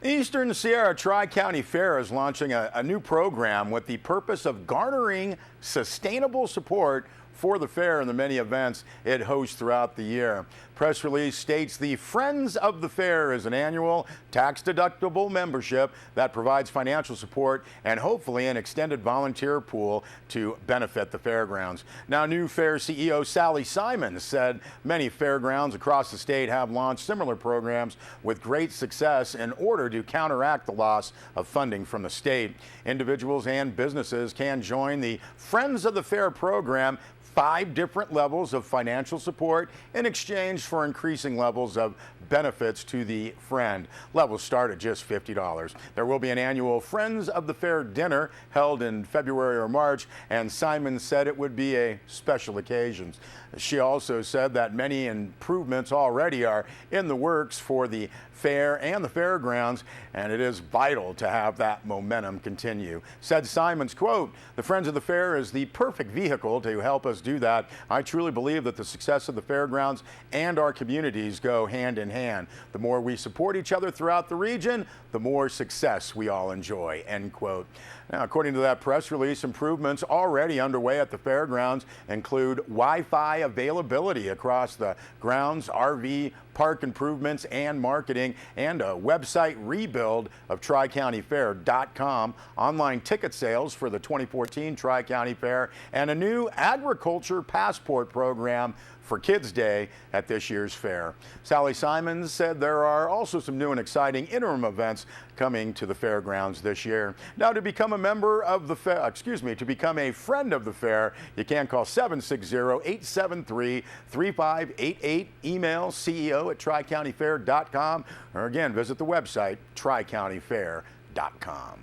Eastern Sierra Tri-County Fair is launching a new program with the purpose of garnering sustainable support for the fair and the many events it hosts throughout the year. Press release states the Friends of the Fair is an annual tax-deductible membership that provides financial support and hopefully an extended volunteer pool to benefit the fairgrounds. Now, new fair CEO Sally Simons said many fairgrounds across the state have launched similar programs with great success in order to counteract the loss of funding from the state. Individuals and businesses can join the Friends of the Fair program, 5 different levels of financial support in exchange for increasing levels of benefits to the friend. Levels start at just $50. There will be an annual Friends of the Fair dinner held in February or March, and Simon said it would be a special occasion. She also said that many improvements already are in the works for the fair and the fairgrounds, and it is vital to have that momentum continue. Said Simons, quote, "The Friends of the Fair is the perfect vehicle to help us do that. I truly believe that the success of the fairgrounds and our communities go hand in hand. The more we support each other throughout the region, the more success we all enjoy," end quote. Now, according to that press release, improvements already underway at the fairgrounds include Wi-Fi availability across the grounds, RV park improvements and marketing, and a website rebuild of TriCountyFair.com, online ticket sales for the 2014 Tri-County Fair, and a new agriculture passport program for Kids Day at this year's fair. Sally Simons said there are also some new and exciting interim events coming to the fairgrounds this year. Now, to become a member of the fair, to become a friend of the fair, you can call 760-873-3588, email CEO@TriCountyFair.com, or again, visit the website TriCountyFair.com.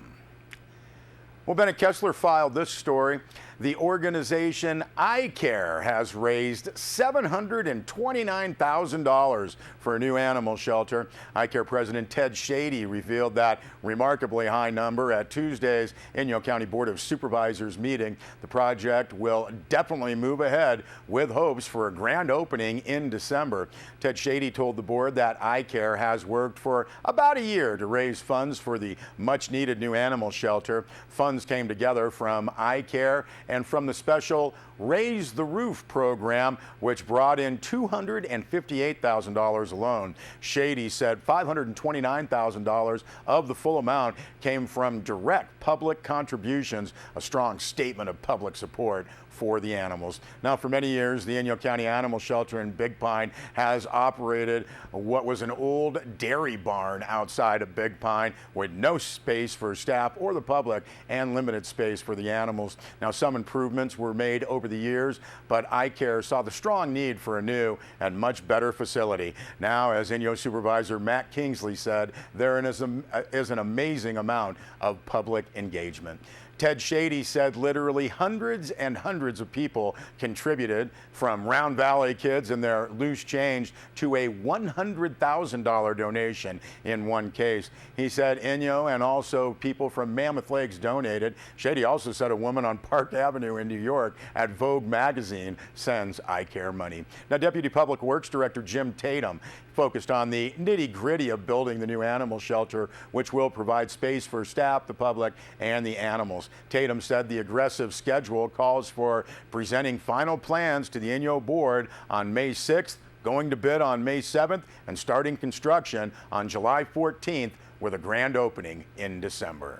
Well, Bennett Kessler filed this story. The organization iCare has raised $729,000 for a new animal shelter. iCare President Ted Shady revealed that remarkably high number at Tuesday's Inyo County Board of Supervisors meeting. The project will definitely move ahead with hopes for a grand opening in December. Ted Shady told the board that iCare has worked for about a year to raise funds for the much-needed new animal shelter. Funds came together from iCare and from the special Raise the Roof program, which brought in $258,000 alone. Shady said $529,000 of the full amount came from direct public contributions, a strong statement of public support for the animals. Now, for many years, the Inyo County Animal Shelter in Big Pine has operated what was an old dairy barn outside of Big Pine with no space for staff or the public and limited space for the animals. Now, some improvements were made over the years, but iCare saw the strong need for a new and much better facility. Now, as Inyo Supervisor Matt Kingsley said, there is an amazing amount of public engagement. Ted Shady said literally hundreds and hundreds of people contributed, from Round Valley kids and their loose change to a $100,000 donation in one case. He said Inyo and also people from Mammoth Lakes donated. Shady also said a woman on Park Avenue in New York at Vogue magazine sends iCare money. Now, Deputy Public Works Director Jim Tatum focused on the nitty-gritty of building the new animal shelter, which will provide space for staff, the public, and the animals. Tatum said the aggressive schedule calls for presenting final plans to the Inyo board on May 6th, going to bid on May 7th, and starting construction on July 14th with a grand opening in December.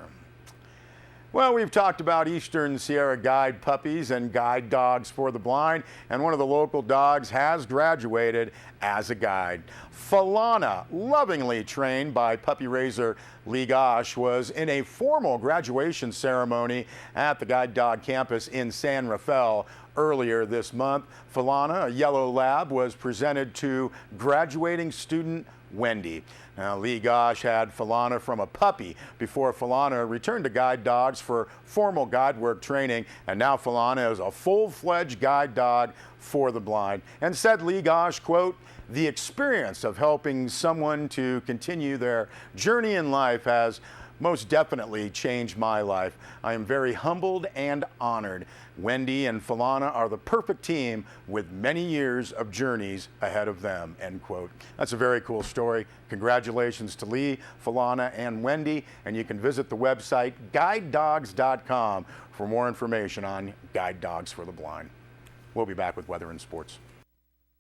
Well, we've talked about Eastern Sierra guide puppies and guide dogs for the blind, and one of the local dogs has graduated as a guide. Falana, lovingly trained by puppy raiser Lee Gosh, was in a formal graduation ceremony at the Guide Dog campus in San Rafael earlier this month. Falana, a yellow lab, was presented to graduating student Wendy. Now, Lee Gosh had Falana from a puppy before Falana returned to guide dogs for formal guide work training, and now Falana is a full-fledged guide dog for the blind. And said Lee Gosh, quote, "The experience of helping someone to continue their journey in life has most definitely changed my life. I am very humbled and honored. Wendy and Falana are the perfect team with many years of journeys ahead of them, end quote. That's a very cool story. Congratulations to Lee, Falana, and Wendy, and you can visit the website guidedogs.com for more information on Guide Dogs for the Blind. We'll be back with weather and sports.